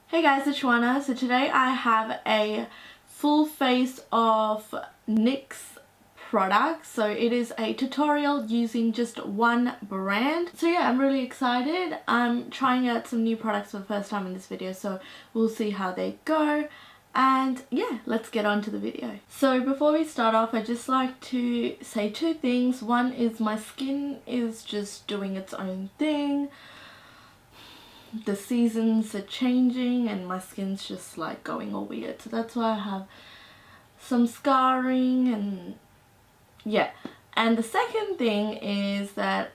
Hey guys, it's Shuana. So today I have a full face of NYX products. So it is a tutorial using just one brand. So yeah, I'm really excited. I'm trying out some new products for the first time in this video, so we'll see how they go. And yeah, let's get on to the video. So before we start off, I'd just like to say two things. One is my skin is just doing its own thing. The seasons are changing and my skin's just like going all weird, so that's why I have some scarring and yeah. And the second thing is that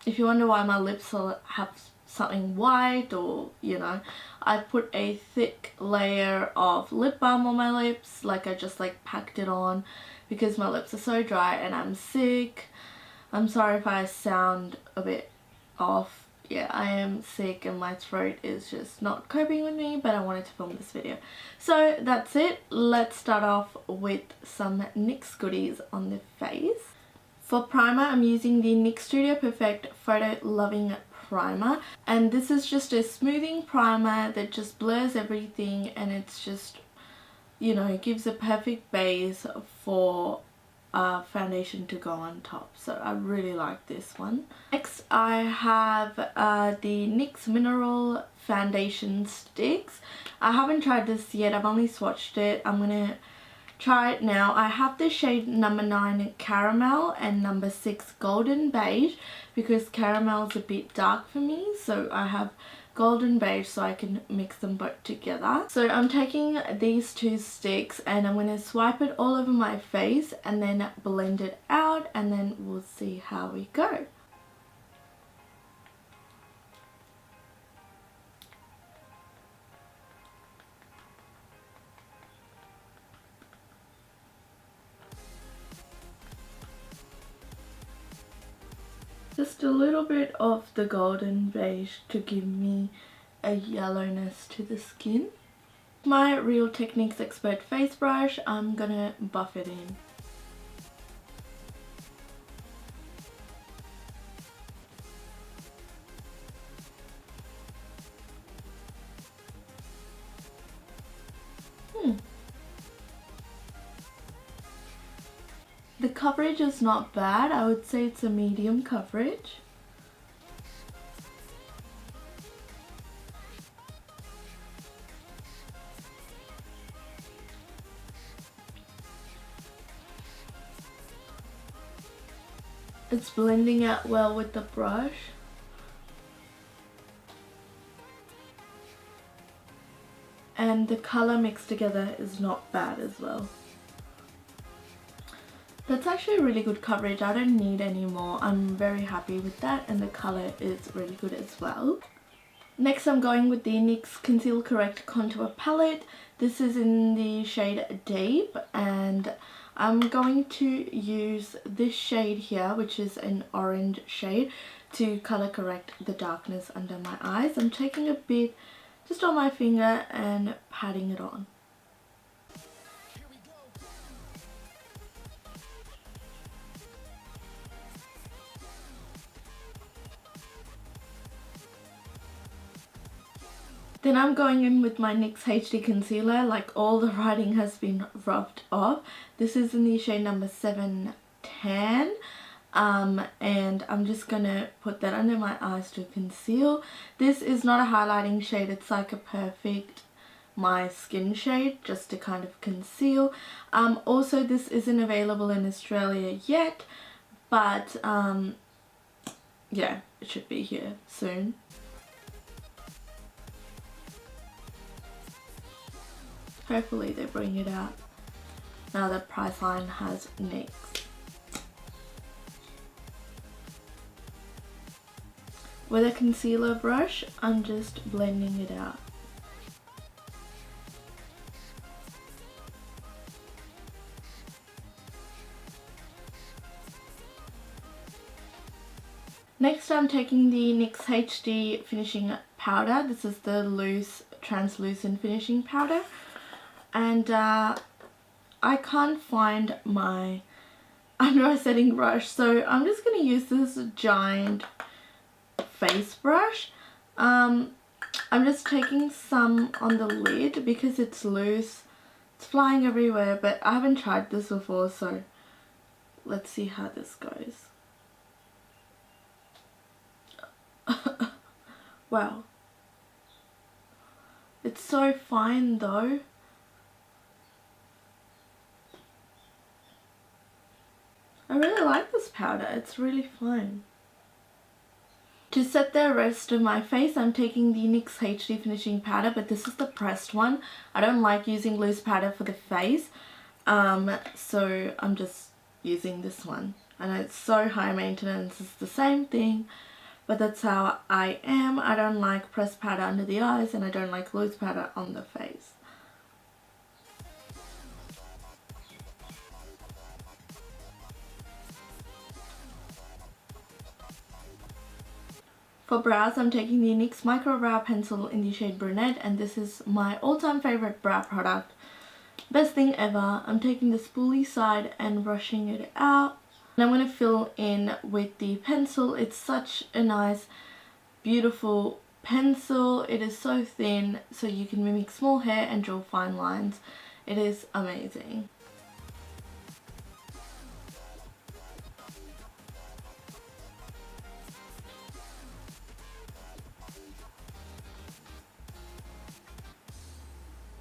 if you wonder why my lips have something white, or you know, I put a thick layer of lip balm on my lips, like I just like packed it on because my lips are so dry and I'm sick. I'm sorry if I sound a bit off. Yeah, I am sick and my throat is just not coping with me, but I wanted to film this video. So that's it. Let's start off with some NYX goodies on the face. For primer, I'm using the NYX Studio Perfect Photo Loving Primer. And this is just a smoothing primer that just blurs everything, and it's just, you know, it gives a perfect base for foundation to go on top, so I really like this one. Next I have the NYX Mineral foundation sticks. I haven't tried this yet, I've only swatched it. I'm gonna try it now. I have the shade number 9 Caramel and number 6 Golden Beige because caramel is a bit dark for me, so I have golden beige so I can mix them both together. So I'm taking these two sticks and I'm going to swipe it all over my face and then blend it out, and then we'll see how we go. Just a little bit of the golden beige to give me a yellowness to the skin. My Real Techniques Expert face brush, I'm gonna buff it in. The coverage is not bad. I would say it's a medium coverage. It's blending out well with the brush. And the colour mixed together is not bad as well. That's actually a really good coverage. I don't need any more. I'm very happy with that, and the colour is really good as well. Next I'm going with the NYX Conceal Correct Contour Palette. This is in the shade Deep, and I'm going to use this shade here, which is an orange shade, to colour correct the darkness under my eyes. I'm taking a bit just on my finger and patting it on. Then I'm going in with my NYX HD Concealer, like all the writing has been rubbed off. This is in the shade number 7 Tan. And I'm just going to put that under my eyes to conceal. This is not a highlighting shade, it's like a perfect my skin shade just to kind of conceal. Also this isn't available in Australia yet, but yeah, it should be here soon. Hopefully they bring it out now that Priceline has NYX. With a concealer brush, I'm just blending it out. Next I'm taking the NYX HD Finishing Powder. This is the loose translucent finishing powder. And I can't find my under eye setting brush, so I'm just going to use this giant face brush. I'm just taking some on the lid because it's loose. It's flying everywhere, but I haven't tried this before, so let's see how this goes. Wow. It's so fine though. I really like this powder. It's really fine. To set the rest of my face, I'm taking the NYX HD finishing powder, but this is the pressed one. I don't like using loose powder for the face, so I'm just using this one. I know it's so high maintenance, it's the same thing, but that's how I am. I don't like pressed powder under the eyes, and I don't like loose powder on the face. For brows, I'm taking the NYX Micro Brow Pencil in the shade Brunette, and this is my all-time favorite brow product. Best thing ever. I'm taking the spoolie side and brushing it out. And I'm going to fill in with the pencil. It's such a nice, beautiful pencil. It is so thin, so you can mimic small hair and draw fine lines. It is amazing.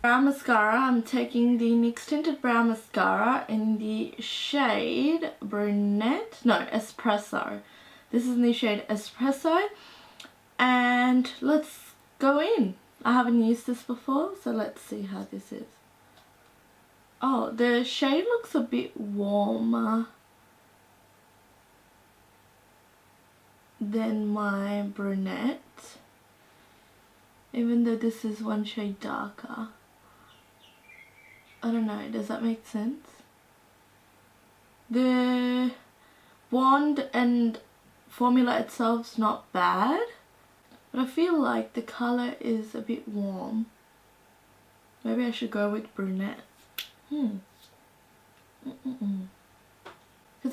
Brow mascara, I'm taking the NYX Tinted Brow Mascara in the shade Brunette, no, Espresso. This is in the shade Espresso, and let's go in. I haven't used this before, so let's see how this is. Oh, the shade looks a bit warmer than my Brunette, even though this is one shade darker. I don't know, does that make sense? The wand and formula itself's not bad, but I feel like the colour is a bit warm. Maybe I should go with Brunette. Because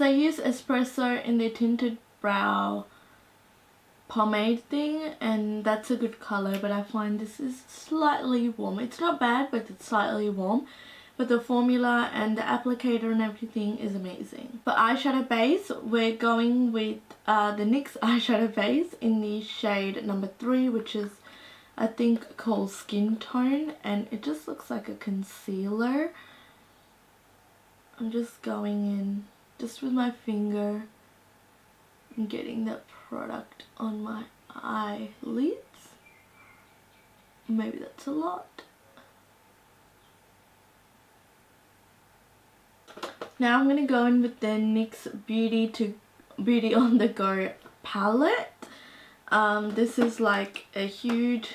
I use Espresso in the tinted brow pomade thing, and that's a good colour, but I find this is slightly warm. It's not bad, but it's slightly warm. But the formula and the applicator and everything is amazing. For eyeshadow base, we're going with the NYX eyeshadow base in the shade number 3, which is I think called Skin Tone, and it just looks like a concealer. I'm just going in just with my finger and getting that product on my eyelids. Maybe that's a lot. Now I'm going to go in with the NYX Beauty on the Go palette. This is like a huge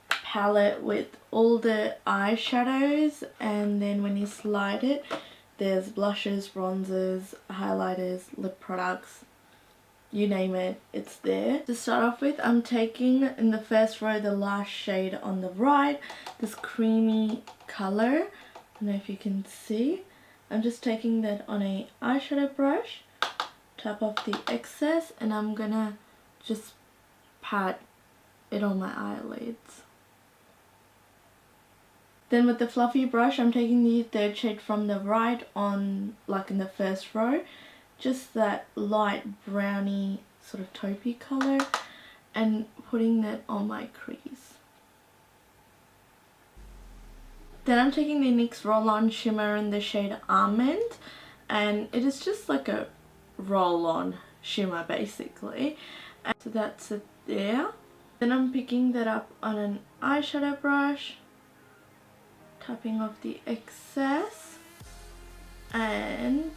palette with all the eyeshadows, and then when you slide it, there's blushes, bronzers, highlighters, lip products, you name it, it's there. To start off with, I'm taking in the first row the last shade on the right, this creamy colour. I don't know if you can see. I'm just taking that on a eyeshadow brush, tap off the excess, and I'm gonna just pat it on my eyelids. Then with the fluffy brush, I'm taking the third shade from the right on, like in the first row, just that light browny sort of taupey colour, and putting that on my crease. Then I'm taking the NYX Roll-On Shimmer in the shade Almond, and it is just like a roll-on shimmer basically. And so that's it there. Then I'm picking that up on an eyeshadow brush, tapping off the excess, and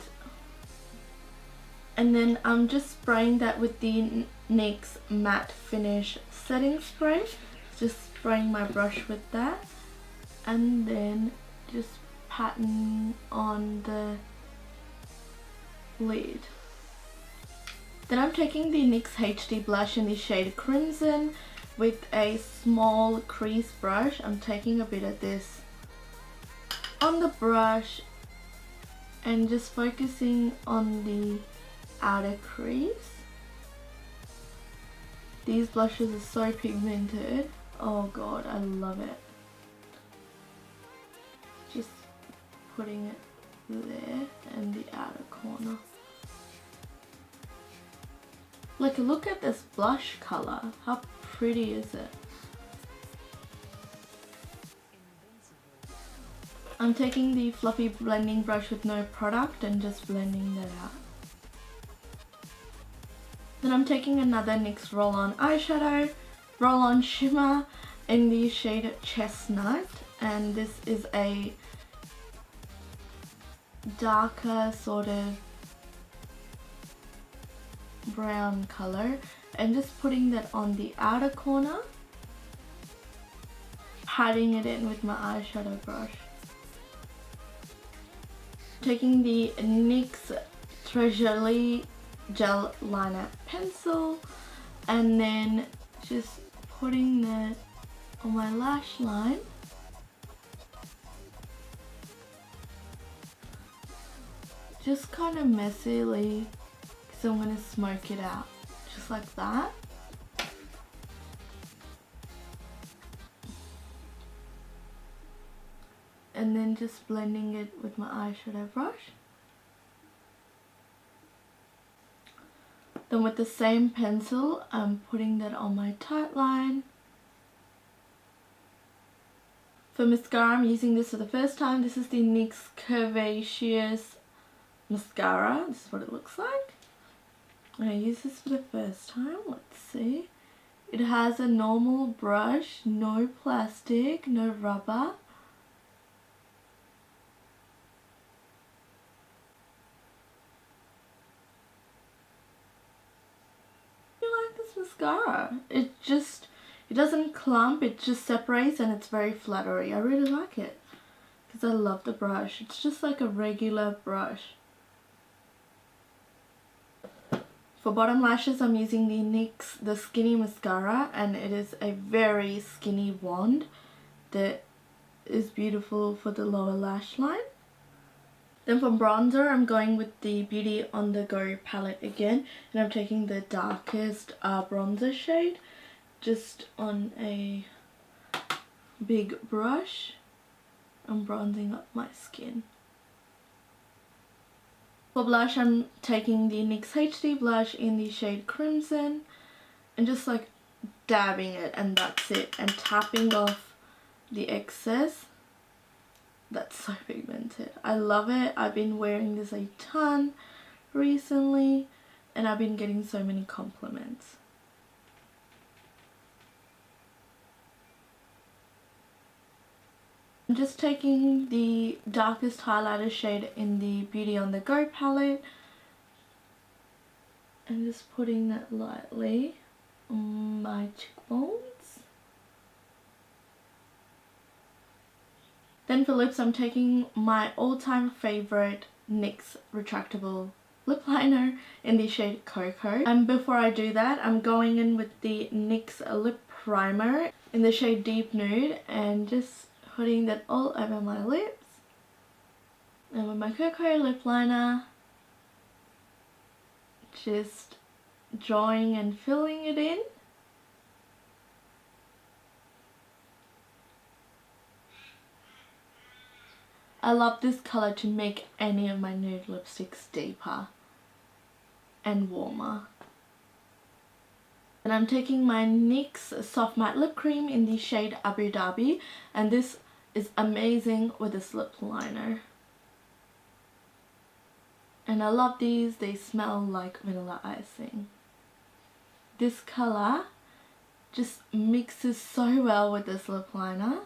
then I'm just spraying that with the NYX Matte Finish Setting Spray. Just spraying my brush with that, and then just patting on the lid. Then I'm taking the NYX HD blush in the shade Crimson with a small crease brush. I'm taking a bit of this on the brush and just focusing on the outer crease. These blushes are so pigmented. Oh god, I love it. Just putting it there and the outer corner. Like, look at this blush color. How pretty is it? I'm taking the fluffy blending brush with no product and just blending that out. Then I'm taking another NYX Roll-On eyeshadow, Roll-On Shimmer in the shade Chestnut, and this is a darker sort of brown color, and just putting that on the outer corner, hiding it in with my eyeshadow brush. Taking the NYX Tres Jolie gel liner pencil and then just putting that on my lash line. Just kind of messily, because I'm going to smoke it out, just like that. And then just blending it with my eyeshadow brush. Then with the same pencil, I'm putting that on my tight line. For mascara, I'm using this for the first time. This is the NYX Curvaceous mascara. This is what it looks like. I use this for the first time. Let's see. It has a normal brush, no plastic, no rubber. Mascara. It doesn't clump, it just separates and it's very fluttery. I really like it because I love the brush. It's just like a regular brush. For bottom lashes, I'm using the NYX the Skinny Mascara, and it is a very skinny wand that is beautiful for the lower lash line. Then for bronzer, I'm going with the Beauty On The Go palette again, and I'm taking the darkest bronzer shade just on a big brush. I'm bronzing up my skin. For blush, I'm taking the NYX HD blush in the shade Crimson and just like dabbing it, and that's it, and tapping off the excess. That's so pigmented. I love it. I've been wearing this a ton recently and I've been getting so many compliments. I'm just taking the darkest highlighter shade in the Beauty On The Go palette and just putting that lightly on my cheekbones. Then for lips, I'm taking my all-time favorite NYX Retractable lip liner in the shade Cocoa. And before I do that, I'm going in with the NYX lip primer in the shade Deep Nude and just putting that all over my lips. And with my Cocoa lip liner, just drawing and filling it in. I love this colour to make any of my nude lipsticks deeper and warmer. And I'm taking my NYX Soft Matte Lip Cream in the shade Abu Dhabi, and this is amazing with this lip liner. And I love these, they smell like vanilla icing. This colour just mixes so well with this lip liner.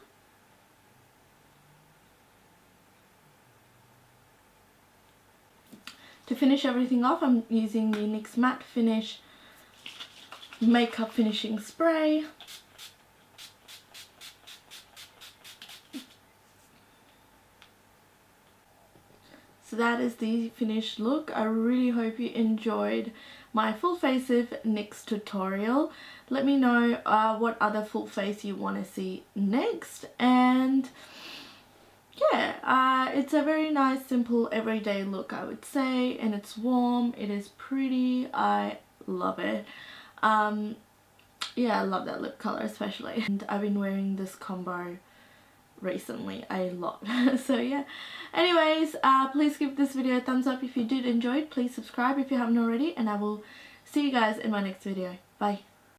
To finish everything off, I'm using the NYX Matte Finish Makeup Finishing Spray. So that is the finished look. I really hope you enjoyed my full face of NYX tutorial. Let me know what other full face you want to see next, and yeah, it's a very nice, simple, everyday look, I would say, and it's warm, it is pretty, I love it. yeah, I love that lip color especially. And I've been wearing this combo recently a lot. So yeah, anyways, please give this video a thumbs up if you did enjoy it. Please subscribe if you haven't already, and I will see you guys in my next video. Bye.